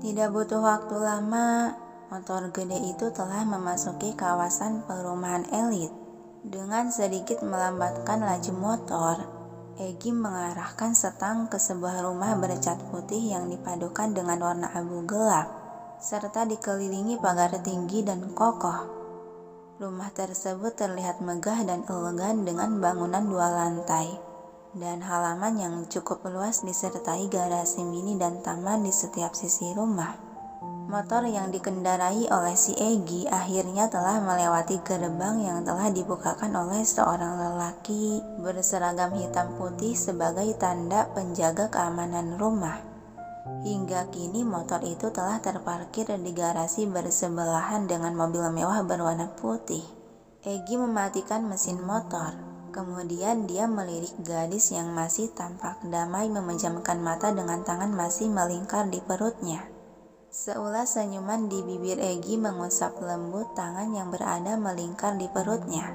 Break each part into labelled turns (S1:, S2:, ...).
S1: Tidak butuh waktu lama, motor gede itu telah memasuki kawasan perumahan elit. Dengan sedikit melambatkan laju motor, Egi mengarahkan setang ke sebuah rumah bercat putih yang dipadukan dengan warna abu gelap, serta dikelilingi pagar tinggi dan kokoh. Rumah tersebut terlihat megah dan elegan dengan bangunan 2 lantai dan halaman yang cukup luas disertai garasi mini dan taman di setiap sisi rumah. Motor yang dikendarai oleh si Egi akhirnya telah melewati gerbang yang telah dibukakan oleh seorang lelaki berseragam hitam putih sebagai tanda penjaga keamanan rumah. Hingga kini motor itu telah terparkir di garasi bersebelahan dengan mobil mewah berwarna putih. Egi mematikan mesin motor. Kemudian dia melirik gadis yang masih tampak damai memejamkan mata dengan tangan masih melingkar di perutnya. Seulas senyuman di bibir Egi mengusap lembut tangan yang berada melingkar di perutnya.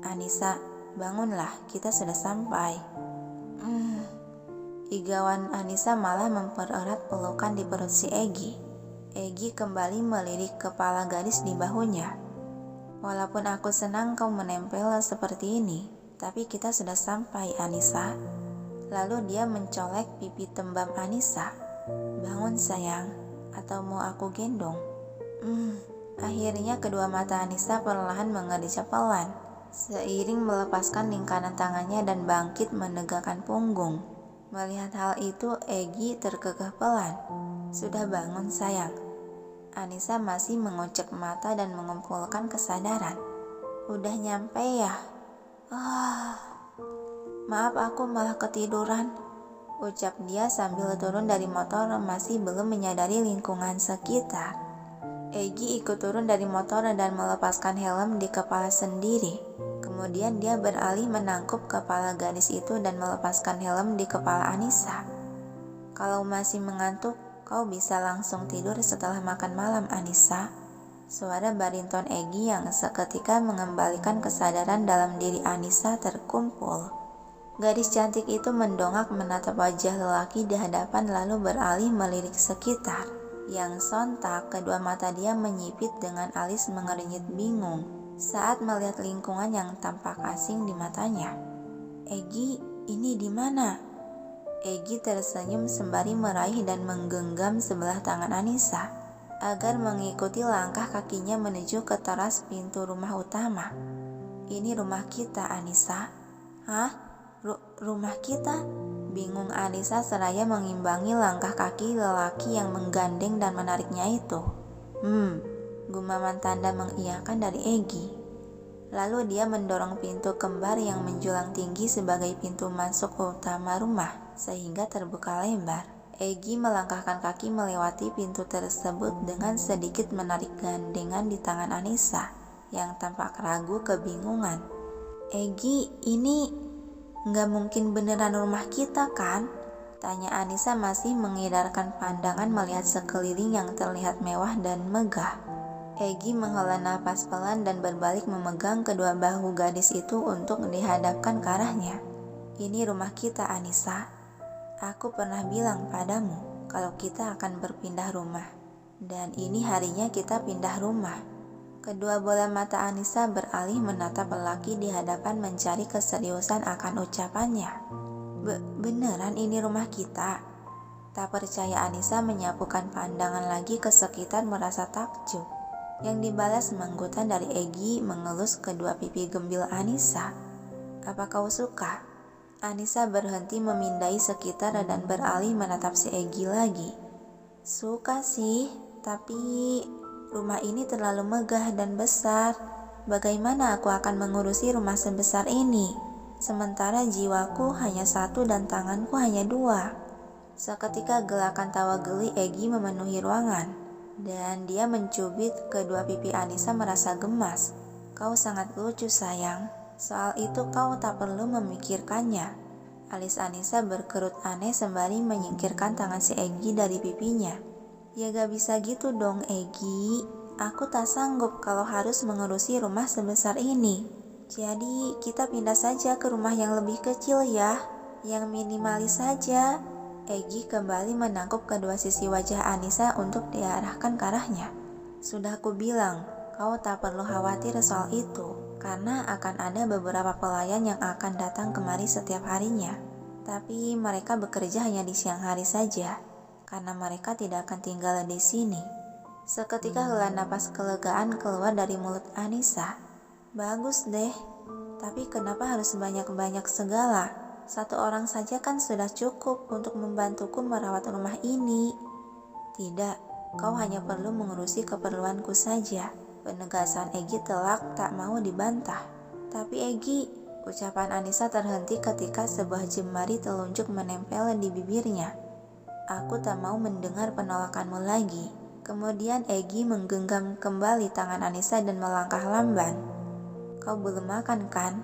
S1: "Anissa, bangunlah, kita sudah sampai." Igawan Anissa malah mempererat pelukan di perut si Egi. Egi kembali melirik kepala gadis di bahunya. "Walaupun aku senang kau menempel seperti ini, tapi kita sudah sampai, Anissa." Lalu dia mencolek pipi tembam Anissa. "Bangun sayang, atau mau aku gendong?" Akhirnya kedua mata Anissa perlahan mengericap pelan, seiring melepaskan lingkaran tangannya dan bangkit menegakkan punggung. Melihat hal itu, Egi terkekeh pelan. "Sudah bangun sayang." Anissa masih mengucek mata dan mengumpulkan kesadaran. "Udah nyampe ya?" "Maaf, aku malah ketiduran," ucap dia sambil turun dari motor masih belum menyadari lingkungan sekitar. Egi ikut turun dari motor dan melepaskan helm di kepala sendiri. Kemudian dia beralih menangkup kepala gadis itu dan melepaskan helm di kepala Anissa. "Kalau masih mengantuk, kau bisa langsung tidur setelah makan malam, Anissa." Suara bariton Egi yang seketika mengembalikan kesadaran dalam diri Anissa terkumpul. Gadis cantik itu mendongak menatap wajah lelaki di hadapan lalu beralih melirik sekitar. Yang sontak kedua mata dia menyipit dengan alis mengernyit bingung saat melihat lingkungan yang tampak asing di matanya. "Egi, ini di mana?" Egi tersenyum sembari meraih dan menggenggam sebelah tangan Anissa agar mengikuti langkah kakinya menuju ke teras pintu rumah utama. "Ini rumah kita, Anissa." "Hah? Rumah kita?" bingung Anissa seraya mengimbangi langkah kaki lelaki yang menggandeng dan menariknya itu. Gumaman tanda mengiyakan dari Egi. Lalu dia mendorong pintu kembar yang menjulang tinggi sebagai pintu masuk utama rumah sehingga terbuka lebar. Egi melangkahkan kaki melewati pintu tersebut dengan sedikit menarik gandengan di tangan Anissa yang tampak ragu kebingungan. "Egi, ini nggak mungkin beneran rumah kita kan?" tanya Anissa masih mengedarkan pandangan melihat sekeliling yang terlihat mewah dan megah. Egi menghela napas pelan dan berbalik memegang kedua bahu gadis itu untuk dihadapkan ke arahnya. "Ini rumah kita, Anissa. Aku pernah bilang padamu kalau kita akan berpindah rumah. Dan ini harinya kita pindah rumah." Kedua bola mata Anissa beralih menatap lelaki di hadapan mencari keseriusan akan ucapannya. Beneran ini rumah kita?" Tak percaya Anissa menyapukan pandangan lagi ke sekitar merasa takjub. Yang dibalas menggoda dari Egi mengelus kedua pipi gembil Anissa. "Apa kau suka?" Anissa berhenti memindai sekitar dan beralih menatap si Egi lagi. "Suka sih, tapi rumah ini terlalu megah dan besar. Bagaimana aku akan mengurusi rumah sebesar ini? Sementara jiwaku hanya satu dan tanganku hanya 2. Seketika gelakan tawa geli Egi memenuhi ruangan. Dan dia mencubit kedua pipi Anissa merasa gemas. "Kau sangat lucu sayang. Soal itu kau tak perlu memikirkannya." Alis Anissa berkerut aneh sembari menyingkirkan tangan si Egi dari pipinya. "Ya gak bisa gitu dong Egi. Aku tak sanggup kalau harus mengurusi rumah sebesar ini. Jadi kita pindah saja ke rumah yang lebih kecil ya. Yang minimalis saja." Egi kembali menangkup kedua sisi wajah Anissa untuk diarahkan ke arahnya. Sudah aku bilang, kau tak perlu khawatir soal itu, karena akan ada beberapa pelayan yang akan datang kemari setiap harinya. Tapi mereka bekerja hanya di siang hari saja, karena mereka tidak akan tinggal di sini. Seketika helaan napas kelegaan keluar dari mulut Anissa. Bagus deh, tapi kenapa harus banyak-banyak segala? Satu orang saja kan sudah cukup untuk membantuku merawat rumah ini. Tidak, kau hanya perlu mengurusi keperluanku saja. Penegasan Egi telak tak mau dibantah. Tapi Egi, ucapan Anissa terhenti ketika sebuah jemari telunjuk menempel di bibirnya. Aku tak mau mendengar penolakanmu lagi. Kemudian Egi menggenggam kembali tangan Anissa dan melangkah lamban. Kau belum makan kan?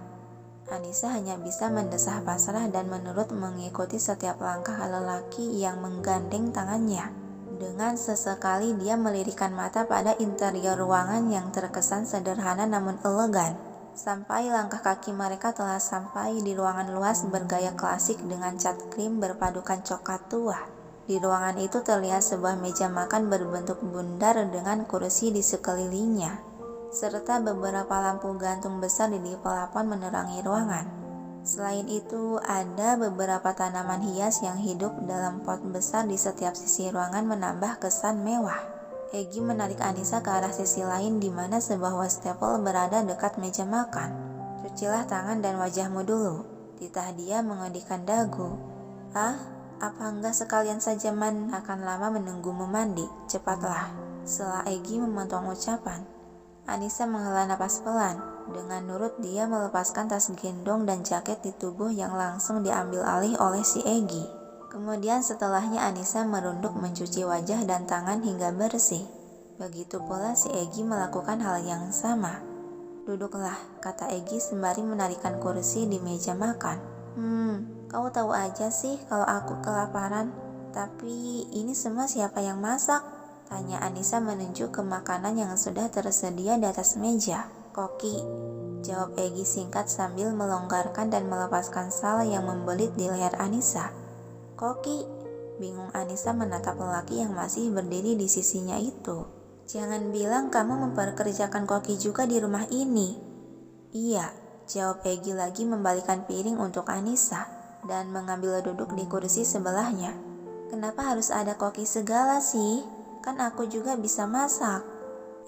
S1: Anissa hanya bisa mendesah pasrah dan menurut mengikuti setiap langkah lelaki yang menggandeng tangannya. Dengan sesekali dia melirikkan mata pada interior ruangan yang terkesan sederhana namun elegan. Sampai langkah kaki mereka telah sampai di ruangan luas bergaya klasik dengan cat krim berpadukan coklat tua. Di ruangan itu terlihat sebuah meja makan berbentuk bundar dengan kursi di sekelilingnya, serta beberapa lampu gantung besar di plafon menerangi ruangan. Selain itu, ada beberapa tanaman hias yang hidup dalam pot besar di setiap sisi ruangan menambah kesan mewah. Egi menarik Anissa ke arah sisi lain di mana sebuah wastafel berada dekat meja makan. Cucilah tangan dan wajahmu dulu, titah dia mengodikkan dagu. Apa enggak sekalian saja akan lama menunggumu mandi? Cepatlah. Setelah Egi memotong ucapan, Anissa menghela napas pelan. Dengan nurut dia melepaskan tas gendong dan jaket di tubuh yang langsung diambil alih oleh si Egi. Kemudian setelahnya Anissa merunduk mencuci wajah dan tangan hingga bersih. Begitu pula si Egi melakukan hal yang sama. Duduklah, kata Egi sembari menarikan kursi di meja makan. Kau tahu aja sih kalau aku kelaparan. Tapi ini semua siapa yang masak? Tanya Anissa menunjuk ke makanan yang sudah tersedia di atas meja. Koki, jawab Egi singkat sambil melonggarkan dan melepaskan sal yang membelit di leher Anissa. Koki, bingung Anissa menatap lelaki yang masih berdiri di sisinya itu. Jangan bilang kamu memperkerjakan Koki juga di rumah ini. Iya, jawab Egi lagi membalikan piring untuk Anissa dan mengambil duduk di kursi sebelahnya. Kenapa harus ada Koki segala sih? Kan aku juga bisa masak.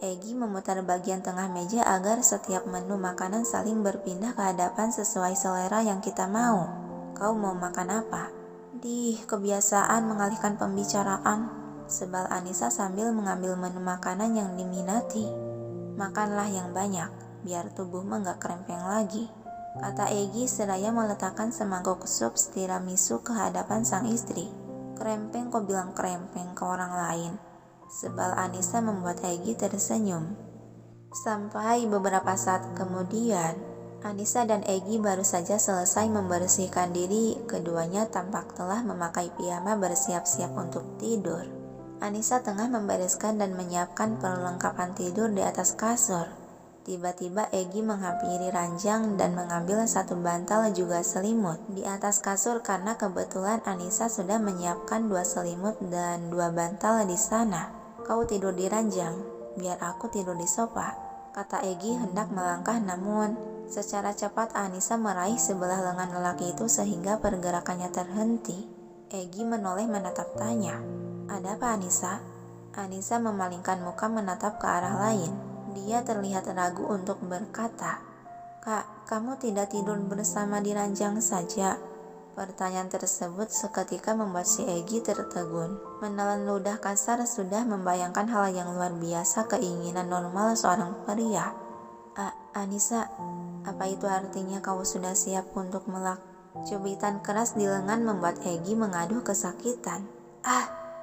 S1: Egi memutar bagian tengah meja agar setiap menu makanan saling berpindah ke hadapan sesuai selera yang kita mau. Kau mau makan apa? Kebiasaan mengalihkan pembicaraan, sebal Anissa sambil mengambil menu makanan yang diminati. Makanlah yang banyak, biar tubuhmu gak krempeng lagi, kata Egi seraya meletakkan semangkuk sup tiramisu ke hadapan sang istri. Krempeng, kok bilang krempeng ke orang lain? Sebal Anissa membuat Egi tersenyum. Sampai beberapa saat kemudian, Anissa dan Egi baru saja selesai membersihkan diri. Keduanya tampak telah memakai piyama bersiap-siap untuk tidur. Anissa tengah membereskan dan menyiapkan perlengkapan tidur di atas kasur. Tiba-tiba Egi menghampiri ranjang dan mengambil satu bantal juga selimut di atas kasur karena kebetulan Anissa sudah menyiapkan 2 selimut dan 2 bantal di sana. Kau tidur di ranjang, biar aku tidur di sofa, kata Egi hendak melangkah namun secara cepat Anissa meraih sebelah lengan lelaki itu sehingga pergerakannya terhenti. Egi menoleh menatap tanya, ada apa Anissa? Anissa memalingkan muka menatap ke arah lain. Dia terlihat ragu untuk berkata, Kak, kamu tidak tidur bersama di ranjang saja? Pertanyaan tersebut seketika membuat si Egi tertegun. Menelan ludah kasar sudah membayangkan hal yang luar biasa keinginan normal seorang pria. Anissa, apa itu artinya kau sudah siap untuk melak? Cubitan keras di lengan membuat Egi mengaduh kesakitan.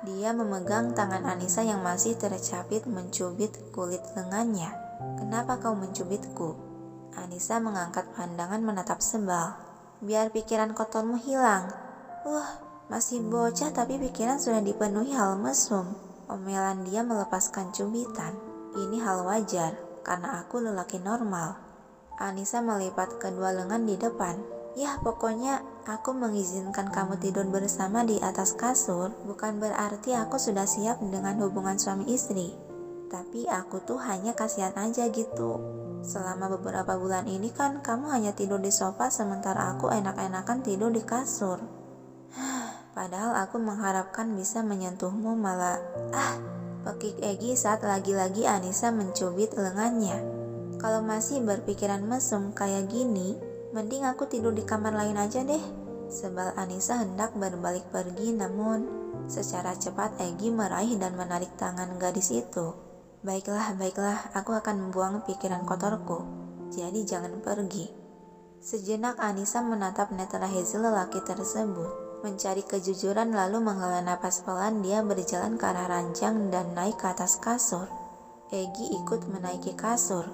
S1: Dia memegang tangan Anissa yang masih tercapit mencubit kulit lengannya. Kenapa kau mencubitku? Anissa mengangkat pandangan menatap sebal. Biar pikiran kotormu hilang. Masih bocah tapi pikiran sudah dipenuhi hal mesum. Omelan dia melepaskan cubitan. Ini hal wajar, karena aku lelaki normal. Anissa melipat kedua lengan di depan. Pokoknya aku mengizinkan kamu tidur bersama di atas kasur bukan berarti aku sudah siap dengan hubungan suami istri. Tapi aku tuh hanya kasihan aja gitu. Selama beberapa bulan ini kan kamu hanya tidur di sofa sementara aku enak-enakan tidur di kasur. Padahal aku mengharapkan bisa menyentuhmu malah pekik Egi saat lagi-lagi Anissa mencubit lengannya. Kalau masih berpikiran mesum kayak gini, mending aku tidur di kamar lain aja deh. Sebal Anissa hendak berbalik pergi namun secara cepat Egi meraih dan menarik tangan gadis itu. Baiklah, aku akan membuang pikiran kotorku. Jadi jangan pergi. Sejenak Anissa menatap netra Hazel lelaki tersebut. Mencari kejujuran lalu menghela napas pelan dia berjalan ke arah ranjang dan naik ke atas kasur. Egi ikut menaiki kasur.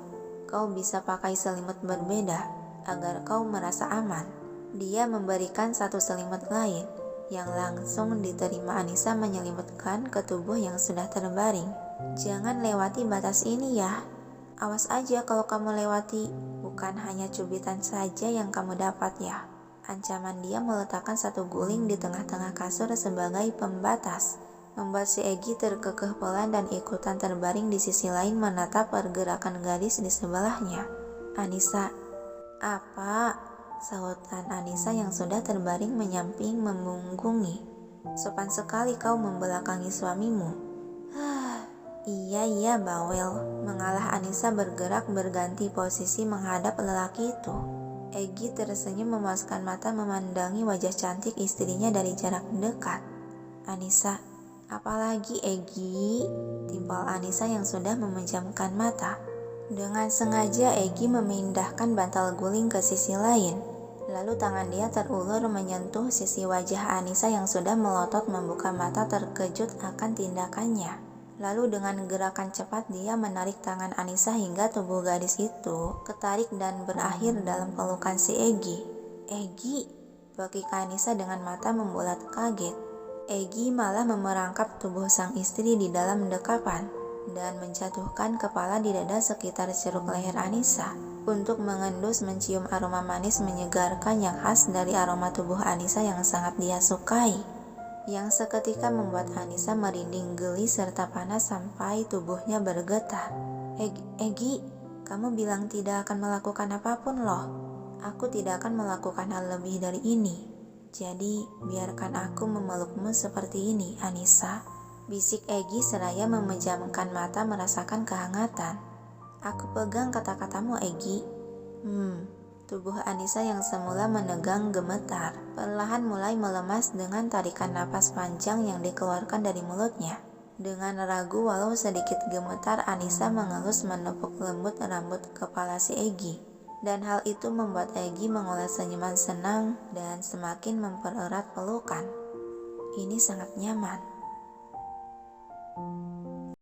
S1: Kau bisa pakai selimut berbeda agar kau merasa aman. Dia memberikan satu selimut lain yang langsung diterima Anissa menyelimutkan ke tubuh yang sudah terbaring. Jangan lewati batas ini ya. Awas aja kalau kamu lewati, bukan hanya cubitan saja yang kamu dapat ya. Ancaman dia meletakkan satu guling di tengah-tengah kasur sebagai pembatas, membuat si Egi terkekeh pelan dan ikutan terbaring di sisi lain menatap pergerakan gadis di sebelahnya. Anissa, apa? Sahutan Anissa yang sudah terbaring menyamping memunggungi. Sopan sekali kau membelakangi suamimu. Iya bawel. Mengalah Anissa bergerak berganti posisi menghadap lelaki itu. Egi tersenyum memuaskan mata memandangi wajah cantik istrinya dari jarak dekat. Anissa, apalagi Egi? Timpal Anissa yang sudah memejamkan mata. Dengan sengaja Egi memindahkan bantal guling ke sisi lain. Lalu tangan dia terulur menyentuh sisi wajah Anissa yang sudah melotot membuka mata terkejut akan tindakannya. Lalu dengan gerakan cepat dia menarik tangan Anissa hingga tubuh gadis itu ketarik dan berakhir dalam pelukan si Egi. Egi, bekik Anissa dengan mata membulat kaget. Egi malah memerangkap tubuh sang istri di dalam dekapan dan menjatuhkan kepala di dada sekitar ceruk leher Anissa untuk mengendus mencium aroma manis menyegarkan yang khas dari aroma tubuh Anissa yang sangat dia sukai. Yang seketika membuat Anissa merinding geli serta panas sampai tubuhnya bergetar. Egi, kamu bilang tidak akan melakukan apapun loh. Aku tidak akan melakukan hal lebih dari ini. Jadi, biarkan aku memelukmu seperti ini, Anissa. Bisik Egi seraya memejamkan mata merasakan kehangatan. Aku pegang kata-katamu, Egi. Tubuh Anissa yang semula menegang gemetar, perlahan mulai melemas dengan tarikan napas panjang yang dikeluarkan dari mulutnya. Dengan ragu walau sedikit gemetar, Anissa mengelus menepuk lembut rambut kepala si Egi. Dan hal itu membuat Egi mengoles senyuman senang dan semakin mempererat pelukan. Ini sangat nyaman.